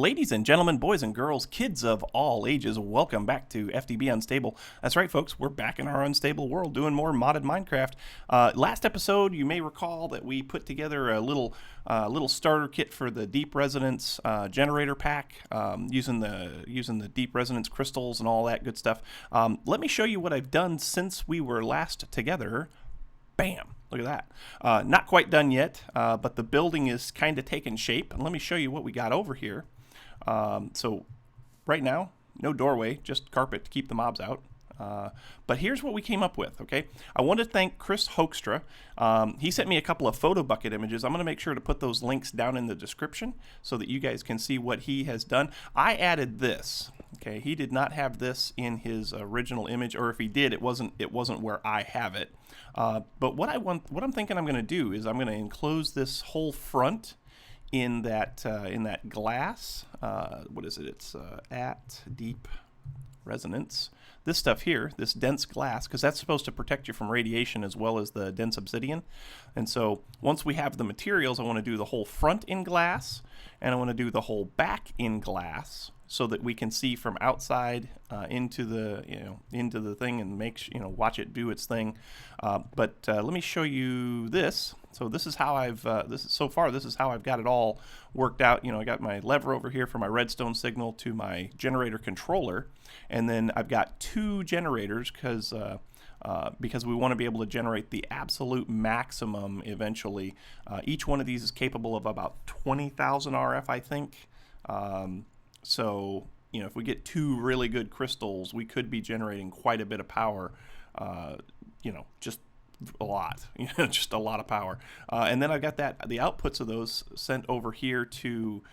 Ladies and gentlemen, boys and girls, kids of all ages, welcome back to FTB Unstable. That's right, folks, we're back in our unstable world doing more modded Minecraft. Last episode, you may recall that we put together a little starter kit for the DeepResonance generator pack using the DeepResonance crystals and all that good stuff. Let me show you what I've done since we were last together. Bam! Look at that. Not quite done yet, but the building is kind of taking shape. And let me show you what we got over here. So right now, no doorway, just carpet to keep the mobs out. But here's what we came up with, okay? I want to thank Chris Hoekstra. He sent me a couple of photo bucket images. I'm going to make sure to put those links down in the description so that you guys can see what he has done. I added this, okay? He did not have this in his original image, or if he did, it wasn't where I have it. But what I'm thinking I'm going to do is I'm going to enclose this whole front in that glass. What is it? It's at DeepResonance. This stuff here, this dense glass, because that's supposed to protect you from radiation as well as the dense obsidian. And so once we have the materials, I want to do the whole front in glass, and I want to do the whole back in glass, so that we can see from outside into the thing and watch it do its thing. But let me show you this. So this is how this is how I've got it all worked out. I got my lever over here for my redstone signal to my generator controller, and then I've got two generators because we want to be able to generate the absolute maximum eventually. Each one of these is capable of about 20,000 RF, I think. So, if we get two really good crystals, we could be generating quite a bit of power, just a lot, just a lot of power. And then I've got the outputs of those sent over here to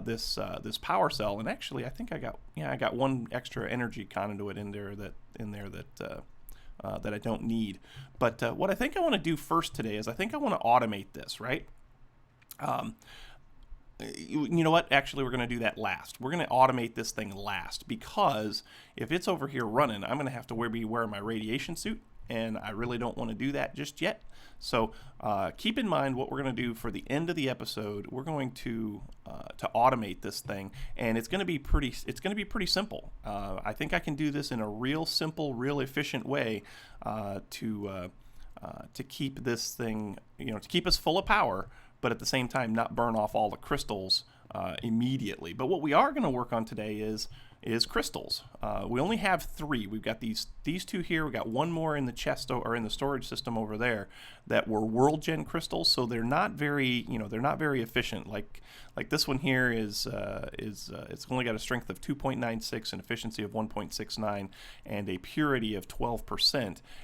this power cell. And actually, I think I got one extra energy conduit in there that I don't need. But what I think I want to do first today is I think I want to automate this, right? You know what? Actually, we're going to do that last. We're going to automate this thing last, because if it's over here running, I'm going to have to be wearing my radiation suit, and I really don't want to do that just yet. So keep in mind what we're going to do for the end of the episode. We're going to automate this thing, and it's going to be pretty simple. I think I can do this in a real simple, real efficient way to keep this thing, to keep us full of power, but at the same time not burn off all the crystals immediately. But what we are going to work on today is crystals. We only have 3. We've got these two here. We got one more in the chest or in the storage system over there that were world gen crystals. So they're not very efficient. Like this one here is it's only got a strength of 2.96, an efficiency of 1.69, and a purity of 12%,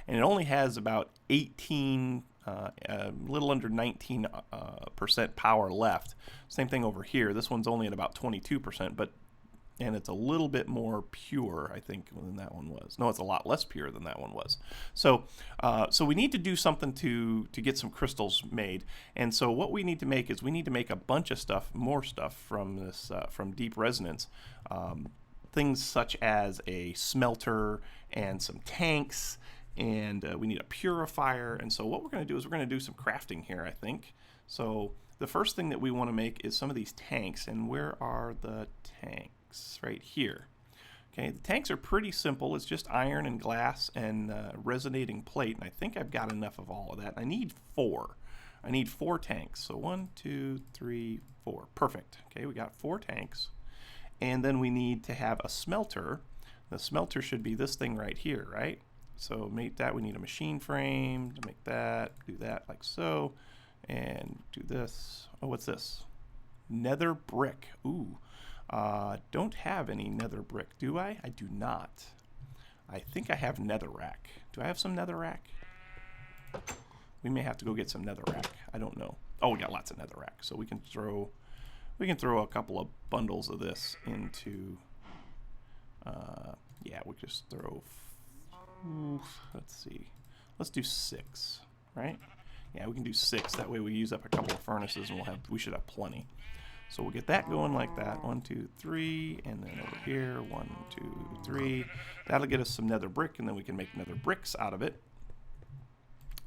and it only has about 18. A little under 19% power left. Same thing over here. This one's only at about 22%, and it's a little bit more pure, I think, than that one was. No, it's a lot less pure than that one was. So we need to do something to get some crystals made. And so what we need to make is we need to make a bunch of more stuff from this from DeepResonance. Things such as a smelter and some tanks. And we need a purifier. And so what we're going to do is we're going to do some crafting here, I think. So the first thing that we want to make is some of these tanks. And where are the tanks? Right here. Okay, the tanks are pretty simple. It's just iron and glass and resonating plate. And I think I've got enough of all of that. I need 4. I need 4 tanks. So 1, 2, 3, 4. Perfect. Okay, we got 4 tanks. And then we need to have a smelter. The smelter should be this thing right here, right? So make that, we need a machine frame to make that, do that like so, and do this. Oh, what's this? Nether brick. Ooh, don't have any nether brick, do I? I do not. I think I have netherrack. Do I have some netherrack? We may have to go get some netherrack. I don't know. Oh, we got lots of netherrack, so we can throw a couple of bundles of this into. Yeah, we just throw. Let's see. Let's do 6, right? Yeah, we can do 6. That way we use up a couple of furnaces, and we should have plenty. So we'll get that going like that. 1, 2, 3, and then over here 1, 2, 3. That'll get us some nether brick, and then we can make nether bricks out of it.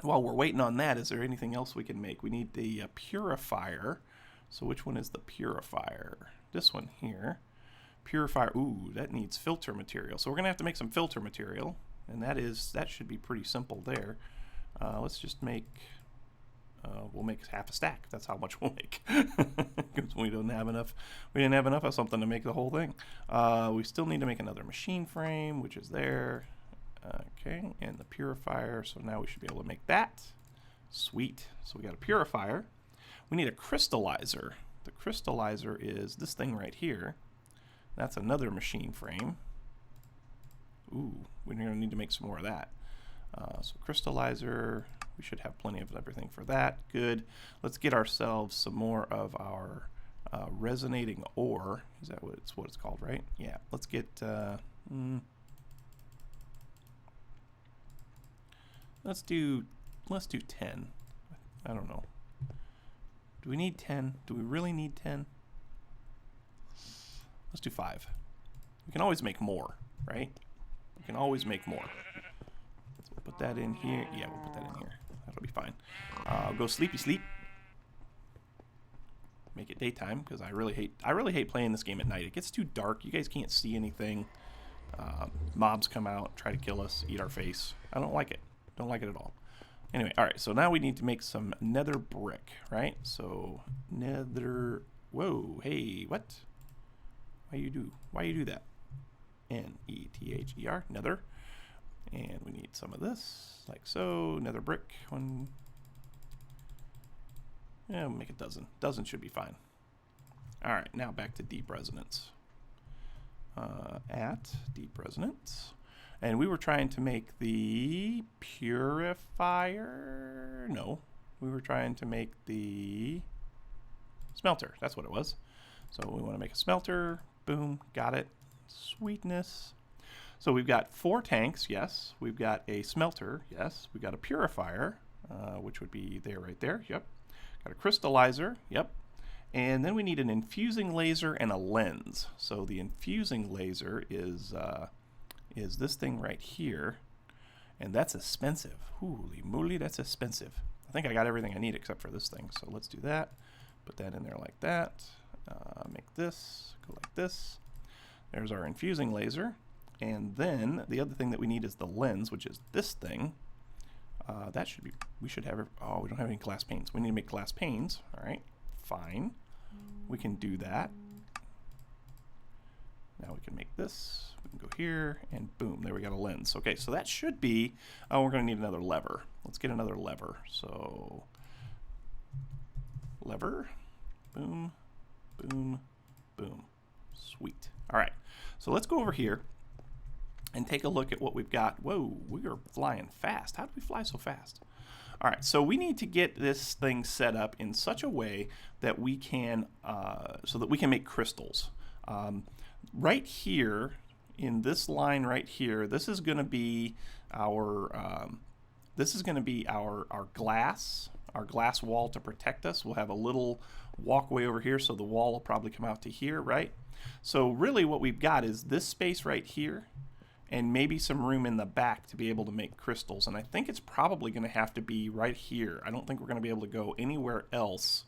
While we're waiting on that, is there anything else we can make? We need the purifier. So which one is the purifier? this one here. Purifier, ooh, that needs filter material. So we're gonna have to make some filter material, and that should be pretty simple there. Let's just make, we'll make half a stack. That's how much we'll make, because we didn't have enough of something to make the whole thing. We still need to make another machine frame, which is there. Okay, and the purifier, so now we should be able to make that. Sweet, so we got a purifier. We need a crystallizer. The crystallizer is this thing right here. That's another machine frame. Ooh, we're gonna need to make some more of that. So crystallizer, we should have plenty of everything for that. Good. Let's get ourselves some more of our resonating ore. Is that what it's called, right? Yeah. Let's get. Let's do 10. I don't know. Do we need 10? Do we really need 10? Let's do 5. We can always make more, right? We can always make more. So we'll put that in here. Yeah, we'll put that in here. That'll be fine. Go sleepy sleep. Make it daytime, because I really hate playing this game at night. It gets too dark. You guys can't see anything. Mobs come out, try to kill us, eat our face. I don't like it. Don't like it at all. Anyway, all right. So now we need to make some nether brick, right? So nether. Whoa. Hey, what? Why you do that? Nether, nether. And we need some of this, like so. Nether brick. One. Yeah, we'll make a dozen. Dozen should be fine. All right, now back to DeepResonance. At DeepResonance. And we were trying to make the purifier. No, we were trying to make the smelter. That's what it was. So we want to make a smelter. Boom, got it. Sweetness. So we've got 4 tanks, yes. We've got a smelter, yes. We've got a purifier, which would be there, right there, yep. Got a crystallizer, yep. And then we need an infusing laser and a lens. So the infusing laser is this thing right here, and that's expensive. Holy moly, that's expensive. I think I got everything I need except for this thing. So let's do that. Put that in there like that. Make this go like this. There's our infusing laser. And then the other thing that we need is the lens, which is this thing. That should be, we should have, oh, we don't have any glass panes. We need to make glass panes. All right, fine. We can do that. Now we can make this. We can go here, and boom, there we got a lens. Okay, so that should be, oh, we're going to need another lever. Let's get another lever. So, lever, boom, boom, boom. Sweet. All right, so let's go over here and take a look at what we've got. Whoa, we are flying fast. How do we fly so fast? All right, so we need to get this thing set up in such a way that we can, make crystals. Right here, in this line right here, this is going to be our glass wall to protect us. We'll have a little walkway over here, so the wall will probably come out to here, right? So really what we've got is this space right here, and maybe some room in the back to be able to make crystals. And I think it's probably going to have to be right here. I don't think we're going to be able to go anywhere else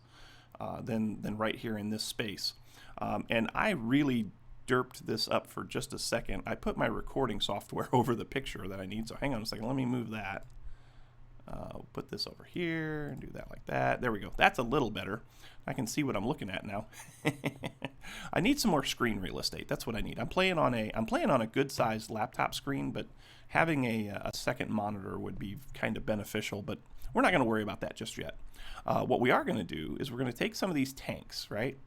than right here in this space. And I really derped this up for just a second. I put my recording software over the picture that I need. So hang on a second. Let me move that. Put this over here and do that like that. There we go. That's a little better. I can see what I'm looking at now. I need some more screen real estate. That's what I need. I'm playing on a good sized laptop screen, but having a second monitor would be kind of beneficial, but we're not going to worry about that just yet. What we are going to do is we're going to take some of these tanks, right?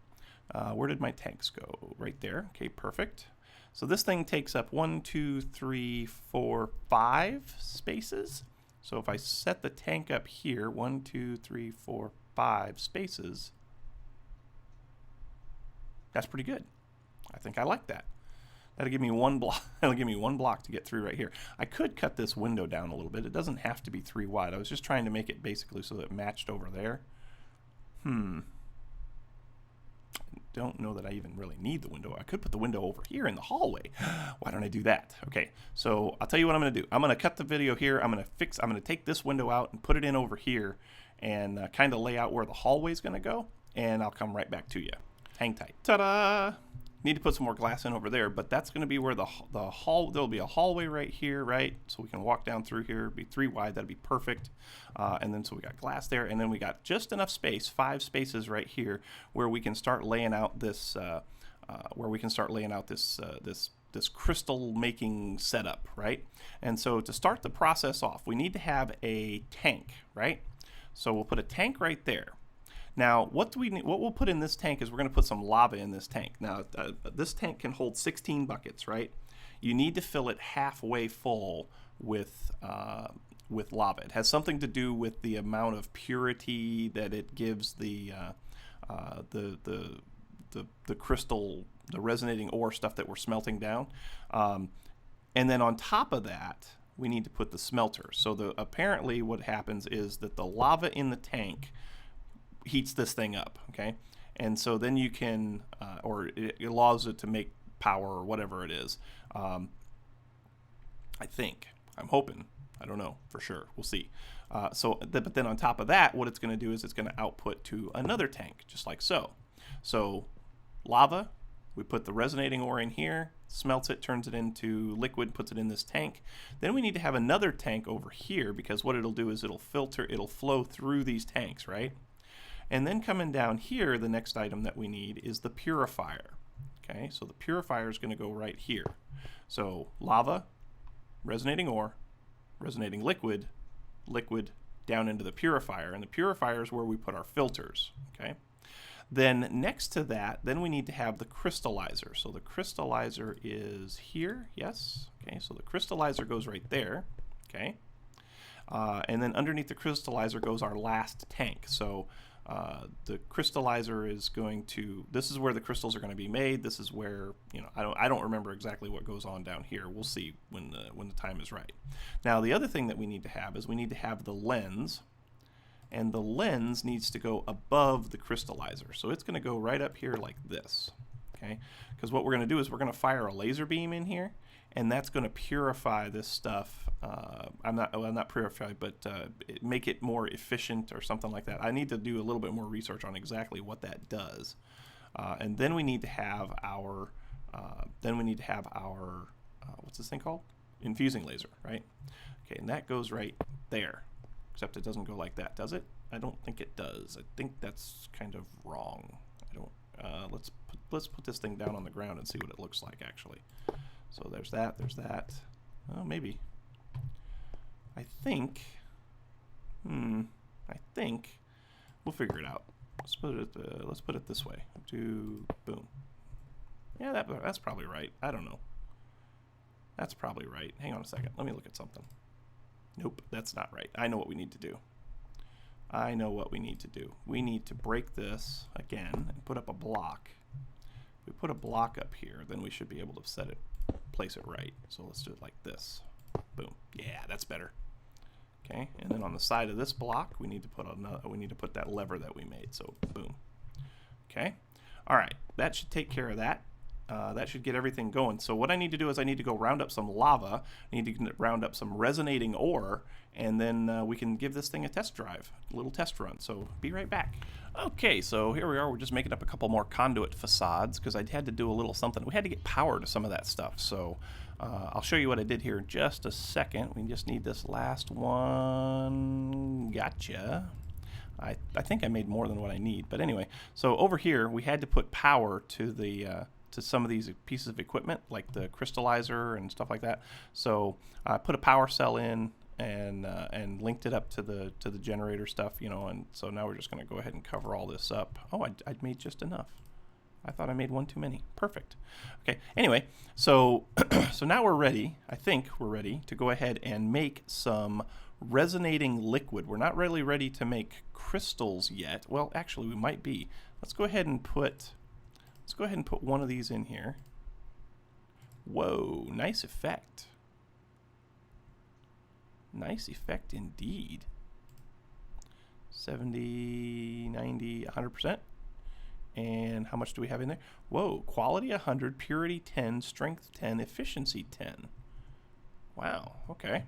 Where did my tanks go? Right there. Okay, perfect. So this thing takes up 1, 2, 3, 4, 5 spaces. So if I set the tank up here, 1, 2, 3, 4, 5 spaces, that's pretty good. I think I like that. That'll give me one block. That'll give me one block to get through right here. I could cut this window down a little bit. It doesn't have to be 3 wide. I was just trying to make it basically so that it matched over there. Don't know that I even really need the window. I could put the window over here in the hallway. Why don't I do that? Okay, so I'll tell you what I'm going to do. I'm going to cut the video here. I'm going to take this window out and put it in over here and kind of lay out where the hallway is going to go, and I'll come right back to you. hang tight. Ta-da! Need to put some more glass in over there, but that's going to be where the hall, there'll be a hallway right here, right? So we can walk down through here, be 3 wide, that'd be perfect. And then so we got glass there, and then we got just enough space, 5 spaces right here, where we can start laying out this, this crystal making setup, right? And so to start the process off, we need to have a tank, right? So we'll put a tank right there. Now, what we'll put in this tank is we're going to put some lava in this tank. Now, this tank can hold 16 buckets, right? You need to fill it halfway full with lava. It has something to do with the amount of purity that it gives the crystal, the resonating ore stuff that we're smelting down. And then on top of that, we need to put the smelter. So apparently what happens is that the lava in the tank heats this thing up, okay? And so then you can, or it allows it to make power or whatever it is. I think, I'm hoping, I don't know for sure, we'll see. But then on top of that, what it's going to do is it's going to output to another tank, just like so. So lava, we put the resonating ore in here, smelts it, turns it into liquid, puts it in this tank. Then we need to have another tank over here, because what it'll do is it'll flow through these tanks, right? And then coming down here, the next item that we need is the purifier. Okay, so the purifier is going to go right here. So lava, resonating ore, resonating liquid, liquid down into the purifier. And the purifier is where we put our filters. Okay. Then next to that, then we need to have the crystallizer. So the crystallizer is here. Yes. Okay, so the crystallizer goes right there. Okay. And then underneath the crystallizer goes our last tank. So the crystallizer is going to, this is where the crystals are going to be made. This is where, you know, I don't remember exactly what goes on down here. We'll see when the time is right. Now the other thing that we need to have is we need to have the lens, and the lens needs to go above the crystallizer. So it's going to go right up here like this, okay? Because what we're going to do is we're going to fire a laser beam in here, and that's going to purify this stuff. Not purify, but make it more efficient or something like that. I need to do a little bit more research on exactly what that does. And then we need to have our, what's this thing called? Infusing laser, right? Okay, and that goes right there. Except it doesn't go like that, does it? I don't think it does. I think that's kind of wrong. I don't. Let's put this thing down on the ground and see what it looks like actually. So there's that. There's that. Oh, maybe. I think we'll figure it out. Let's put it this way. Do boom. Yeah, that's probably right. I don't know. That's probably right. Hang on a second. Let me look at something. Nope, that's not right. I know what we need to do. I know what we need to do. We need to break this again and put up a block. If we put a block up here, then we should be able to place it right. So let's do it like this. Boom. Yeah, that's better. Okay, and then on the side of this block, we need to put that lever that we made. So boom. Okay. All right, that should take care of that. That should get everything going. So what I need to do is I need to go round up some lava, I need to round up some resonating ore, and then we can give this thing a test drive, a little test run. So be right back. Okay, so here we are. We're just making up a couple more conduit facades because I had to do a little something. We had to get power to some of that stuff. So I'll show you what I did here in just a second. We just need this last one. Gotcha. I think I made more than what I need. But anyway, so over here we had to put power to the to some of these pieces of equipment, like the crystallizer and stuff like that. So I put a power cell in and linked it up to the generator stuff, you know. And so now we're just going to go ahead and cover all this up. Oh, I made just enough. I thought I made one too many. Perfect. Okay. Anyway, so so now we're ready. I think we're ready to go ahead and make some resonating liquid. We're not really ready to make crystals yet. Well, actually, we might be. Let's go ahead and put one of these in here. Whoa, nice effect. Nice effect indeed. 70, 90, 100%. And how much do we have in there? Whoa, quality 100, purity 10, strength 10, efficiency 10. Wow, okay.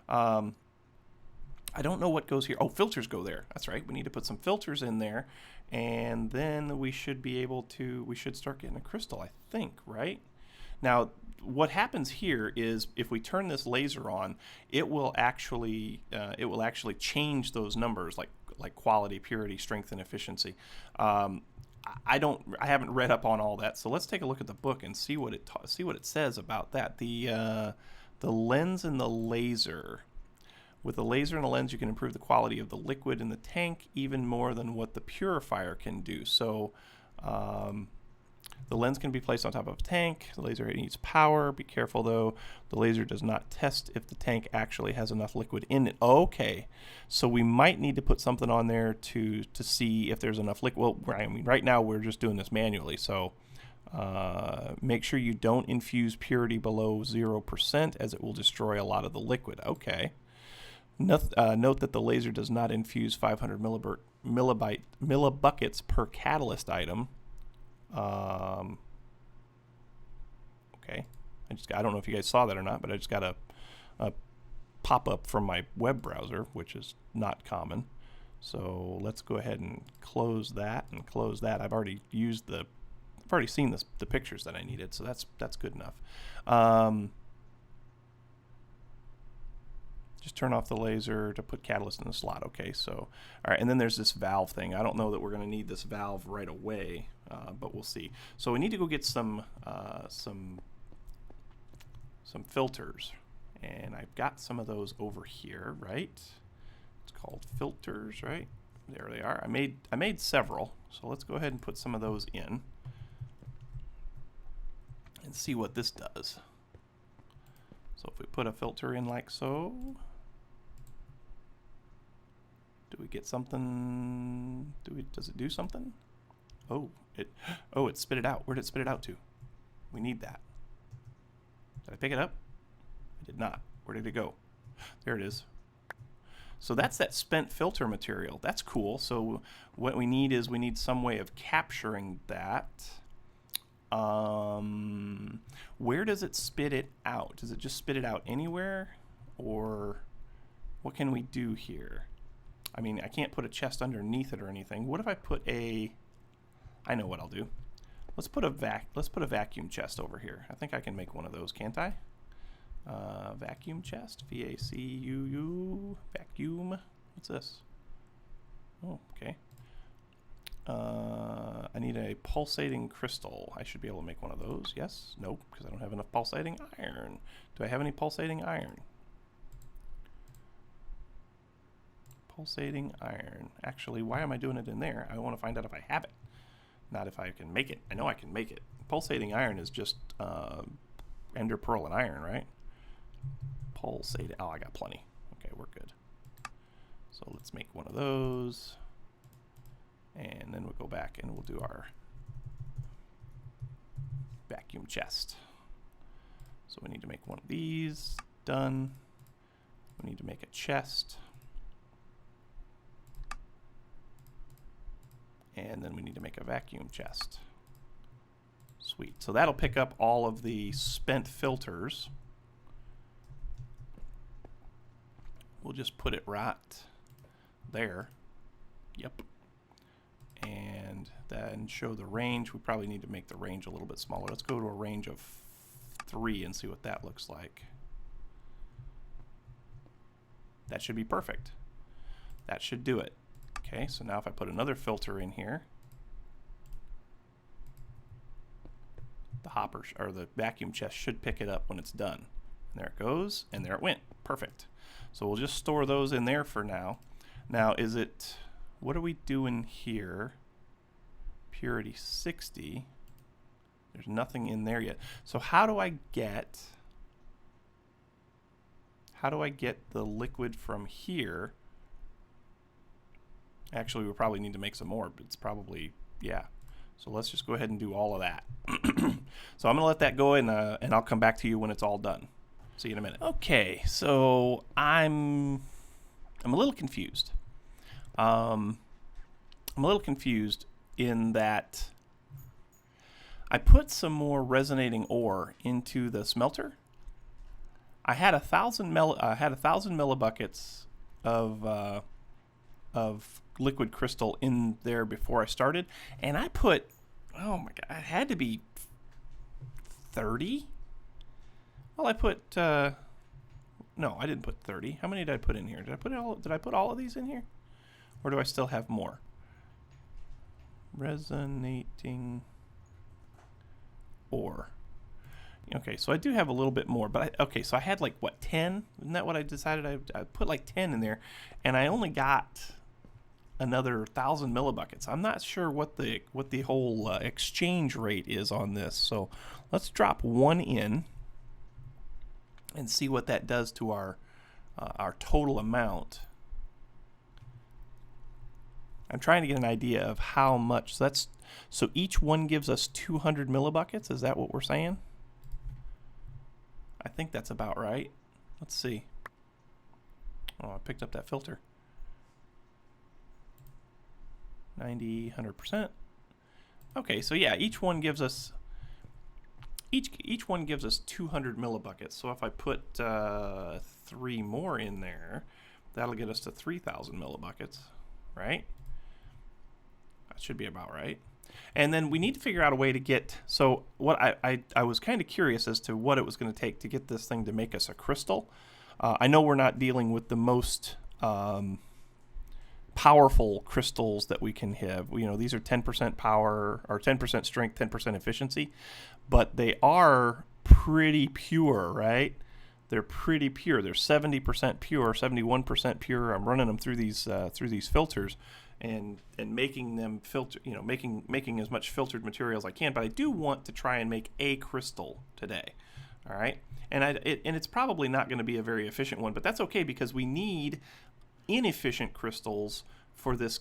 I I don't know what goes here. Oh, filters go there. That's right. We need to put some filters in there, and then we should be able to, we should start getting a crystal, I think, right? Now, what happens here is if we turn this laser on, it will actually change those numbers like quality, purity, strength, and efficiency. I haven't read up on all that, so let's take a look at the book and see what it says about that. The lens and the laser. With the laser and the lens, you can improve the quality of the liquid in the tank even more than what the purifier can do. So the lens can be placed on top of a tank. The laser needs power. Be careful though. The laser does not test if the tank actually has enough liquid in it. Okay, so we might need to put something on there to see if there's enough liquid. Well, I mean, right now we're just doing this manually. So make sure you don't infuse purity below 0% as it will destroy a lot of the liquid. Okay. Note that the laser does not infuse 500 millibuckets per catalyst item. Okay, I don't know if you guys saw that or not, but I just got a pop-up from my web browser, which is not common. So let's go ahead and close that and close that. I've already seen the pictures that I needed, so that's good enough. Just turn off the laser to put catalyst in the slot. Okay, so all right, and then there's this valve thing. I don't know that we're going to need this valve right away, but we'll see. So we need to go get some filters, and I've got some of those over here, right? It's called filters, right? There they are. I made several, so let's go ahead and put some of those in and see what this does. So if we put a filter in like so, do we get something? Does it do something? Oh, it spit it out. Where did it spit it out to? We need that. Did I pick it up? I did not. Where did it go? There it is. So that's that spent filter material. That's cool. So what we need is some way of capturing that. Where does it spit it out? Does it just spit it out anywhere, or what can we do here? I mean, I can't put a chest underneath it or anything. What if I put I know what I'll do. Let's put a vacuum chest over here. I think I can make one of those, can't I? Vacuum chest, VACUU, vacuum. What's this? Oh, okay. I need a pulsating crystal. I should be able to make one of those. Yes? Nope, because I don't have enough pulsating iron. Do I have any pulsating iron? Pulsating iron. Actually, why am I doing it in there? I want to find out if I have it, not if I can make it. I know I can make it. Pulsating iron is just ender pearl and iron, right? Pulsating. Oh, I got plenty. Okay, we're good. So let's make one of those. And then we'll go back and we'll do our vacuum chest. So we need to make one of these. Done. We need to make a chest. And then we need to make a vacuum chest. Sweet. So that'll pick up all of the spent filters. We'll just put it right there. Yep. And then show the range. We probably need to make the range a little bit smaller. Let's go to a range of 3 and see what that looks like. That should be perfect. That should do it. Okay, so now if I put another filter in here, the hopper or the vacuum chest should pick it up when it's done. And there it goes, and there it went. Perfect. So we'll just store those in there for now. Now, what are we doing here? Purity 60. There's nothing in there yet. So how do I get the liquid from here? Actually, we probably need to make some more, but it's probably, yeah. So let's just go ahead and do all of that. So I'm going to let that go, and I'll come back to you when it's all done. See you in a minute. Okay, so I'm a little confused. I'm a little confused in that I put some more resonating ore into the smelter. I had 1,000 millibuckets of liquid crystal in there before I started, and I put, oh my god, it had to be 30. Well, I put no, I didn't put 30. How many did I put in here? Did I put all of these in here, or do I still have more? Resonating ore. Okay, so I do have a little bit more, but okay, so I had like what, 10? Isn't that what I decided? I put like 10 in there, and I only got another 1,000 millibuckets. I'm not sure what the whole exchange rate is on this, so let's drop one in and see what that does to our total amount. I'm trying to get an idea of how much. So each one gives us 200 millibuckets. Is that what we're saying? I think that's about right. Let's see. Oh, I picked up that filter. 90, 100%. Okay, so yeah, each one gives us 200 millibuckets. So if I put 3 more in there, that'll get us to 3,000 millibuckets, right? That should be about right. And then we need to figure out a way to get, so what I was kind of curious as to what it was going to take to get this thing to make us a crystal. I know we're not dealing with the most powerful crystals that we can have. You know, these are 10% power or 10% strength, 10% efficiency, but they are pretty pure, right? They're pretty pure. They're 70% pure, 71% pure. I'm running them through these filters and making them filter, you know, making as much filtered material as I can. But I do want to try and make a crystal today. All right, and it's probably not going to be a very efficient one, but that's okay because we need inefficient crystals for this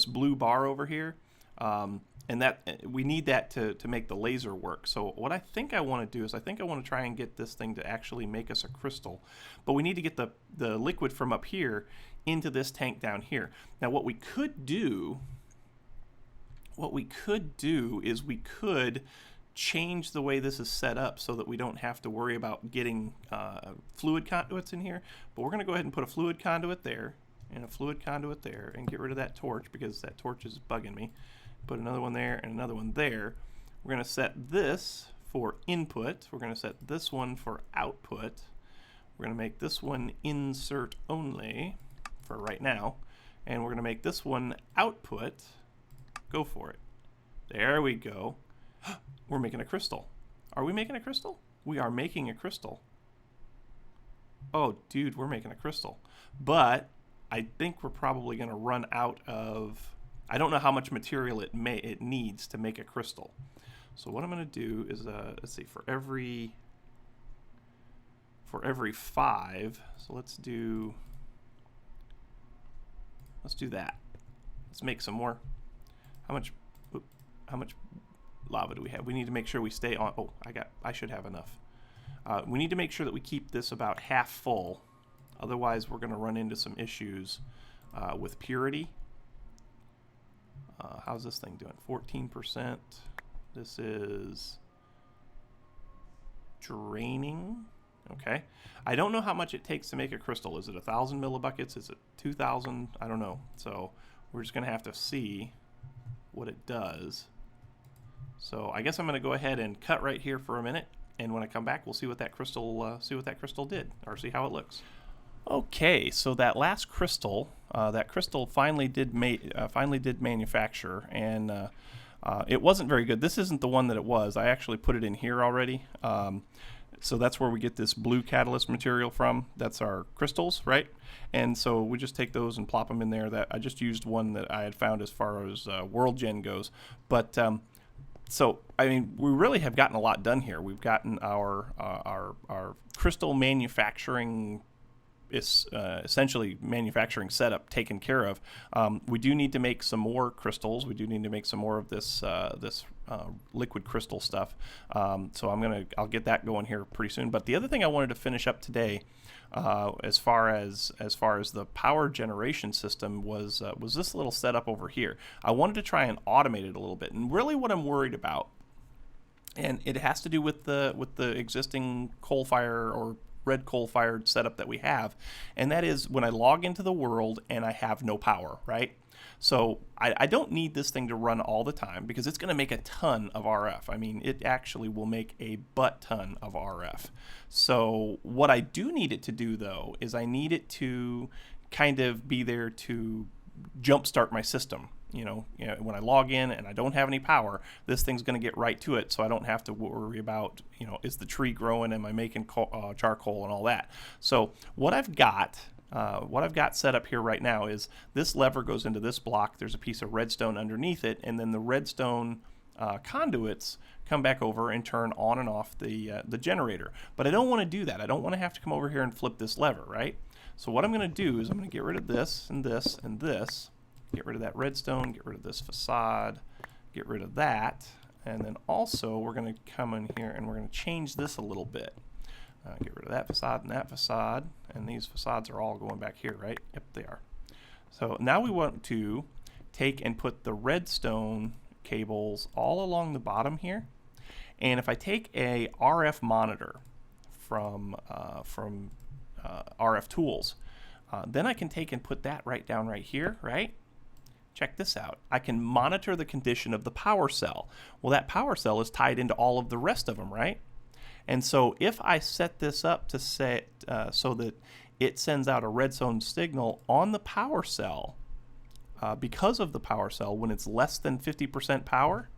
blue bar over here, and that we need that to make the laser work. So what I think I want to do is I think I want to try and get this thing to actually make us a crystal, but we need to get the liquid from up here into this tank down here. Now what we could do is we could change the way this is set up so that we don't have to worry about getting fluid conduits in here. But we're going to go ahead and put a fluid conduit there and a fluid conduit there and get rid of that torch because that torch is bugging me. Put another one there and another one there. We're going to set this for input. We're going to set this one for output. We're going to make this one insert only for right now. And we're going to make this one output. Go for it. There we go. We're making a crystal. Are we making a crystal? We are making a crystal. Oh, dude, we're making a crystal. But I think we're probably going to run out of... I don't know how much material it needs to make a crystal. So what I'm going to do is, let's see, for every 5, so let's do that. Let's make some more. How much lava do we have? We need to make sure we stay on. Oh, I should have enough. We need to make sure that we keep this about half full. Otherwise, we're going to run into some issues with purity. How's this thing doing? 14%. This is draining. Okay. I don't know how much it takes to make a crystal. Is it 1,000 millibuckets? Is it 2,000? I don't know. So we're just going to have to see what it does. So I guess I'm going to go ahead and cut right here for a minute, and when I come back, we'll see what that crystal did, or see how it looks. Okay, so that last crystal, finally did manufacture, and it wasn't very good. This isn't the one that it was. I actually put it in here already. So that's where we get this blue catalyst material from. That's our crystals, right? And so we just take those and plop them in there. That I just used one that I had found as far as World Gen goes. But so I mean, we really have gotten a lot done here. We've gotten our crystal manufacturing, essentially manufacturing setup taken care of. We do need to make some more crystals. We do need to make some more of this liquid crystal stuff. So I'll get that going here pretty soon. But the other thing I wanted to finish up today, as far as the power generation system, was this little setup over here. I wanted to try and automate it a little bit, and really what I'm worried about, and it has to do with the existing coal fire or red coal-fired setup that we have, and that is when I log into the world and I have no power, right? So I don't need this thing to run all the time because it's going to make a ton of RF. I mean, it actually will make a butt ton of RF. So what I do need it to do, though, is I need it to kind of be there to jumpstart my system. You know, when I log in and I don't have any power, this thing's going to get right to it, so I don't have to worry about, is the tree growing? Am I making charcoal and all that? So what I've got set up here right now is this lever goes into this block. There's a piece of redstone underneath it, and then the redstone conduits come back over and turn on and off the generator. But I don't want to do that. I don't want to have to come over here and flip this lever, right? So what I'm going to do is I'm going to get rid of this and this and this. Get rid of that redstone, get rid of this facade, get rid of that, and then also we're going to come in here and we're going to change this a little bit. Get rid of that facade, and these facades are all going back here, right? Yep, they are. So now we want to take and put the redstone cables all along the bottom here, and if I take a RF monitor from RF tools, then I can take and put that right down right here, right? Check this out. I can monitor the condition of the power cell. Well, that power cell is tied into all of the rest of them, right? And so if I set this up to set so that it sends out a redstone signal on the power cell, because of the power cell, when it's less than 50% power,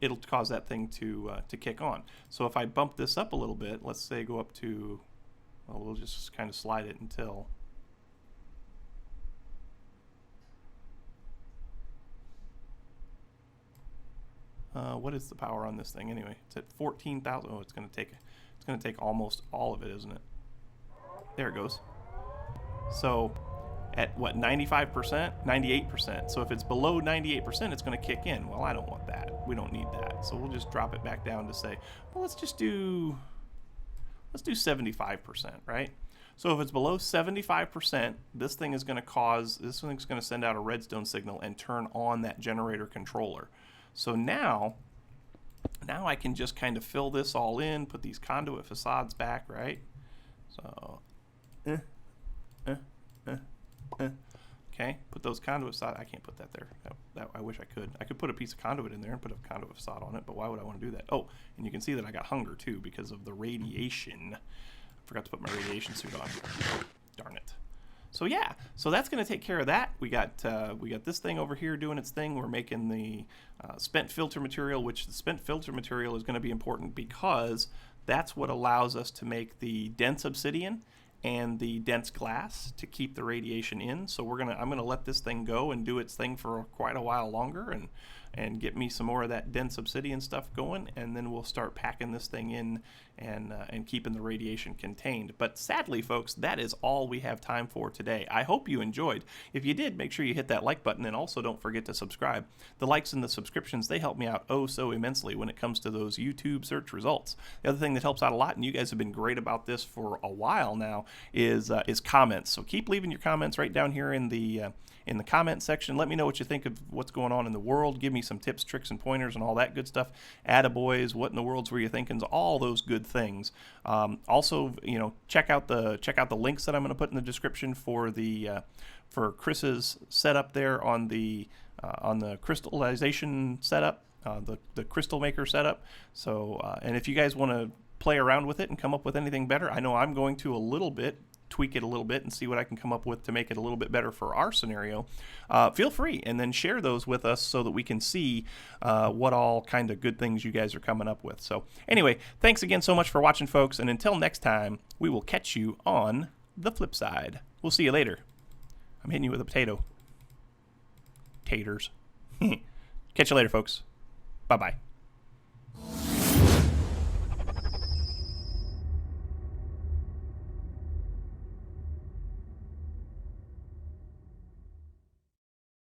it'll cause that thing to kick on. So if I bump this up a little bit, let's say go up to, well, we'll just kind of slide it until, what is the power on this thing anyway? It's at 14,000. Oh, it's going to take almost all of it, isn't it? There it goes. So at what, 95%, 98%. So if it's below 98%, it's going to kick in. Well, I don't want that. We don't need that. So we'll just drop it back down to say, well, let's do 75%, right? So if it's below 75%, this thing's going to send out a redstone signal and turn on that generator controller. So now I can just kind of fill this all in, put these conduit facades back, right? So, okay, put those conduit facades. I can't put that there. I wish I could. I could put a piece of conduit in there and put a conduit facade on it, but why would I want to do that? Oh, and you can see that I got hunger too because of the radiation. I forgot to put my radiation suit on. Darn it. So yeah, so that's going to take care of that. We got this thing over here doing its thing. We're making the spent filter material, which the spent filter material is going to be important because that's what allows us to make the dense obsidian and the dense glass to keep the radiation in. So I'm gonna let this thing go and do its thing for quite a while longer and get me some more of that dense obsidian stuff going, and then we'll start packing this thing in and keeping the radiation contained. But sadly, folks, that is all we have time for today. I hope you enjoyed. If you did, make sure you hit that like button, and also don't forget to subscribe. The likes and the subscriptions, they help me out oh so immensely when it comes to those YouTube search results. The other thing that helps out a lot, and you guys have been great about this for a while now, is comments. So keep leaving your comments right down here in the comment section. Let me know what you think of what's going on in the world. Give me some tips, tricks, and pointers and all that good stuff. Attaboys, what in the world's were you thinking? All those good things. Also, check out the links that I'm going to put in the description for Chris's setup there on the crystallization setup, the crystal maker setup. So, and if you guys want to play around with it and come up with anything better, I know I'm going to tweak it a little bit and see what I can come up with to make it a little bit better for our scenario. Feel free, and then share those with us so that we can see what all kind of good things you guys are coming up with. So anyway, thanks again so much for watching, folks, and until next time, we will catch you on the flip side. We'll see you later. I'm hitting you with a potato. Taters. Catch you later, folks. Bye-bye.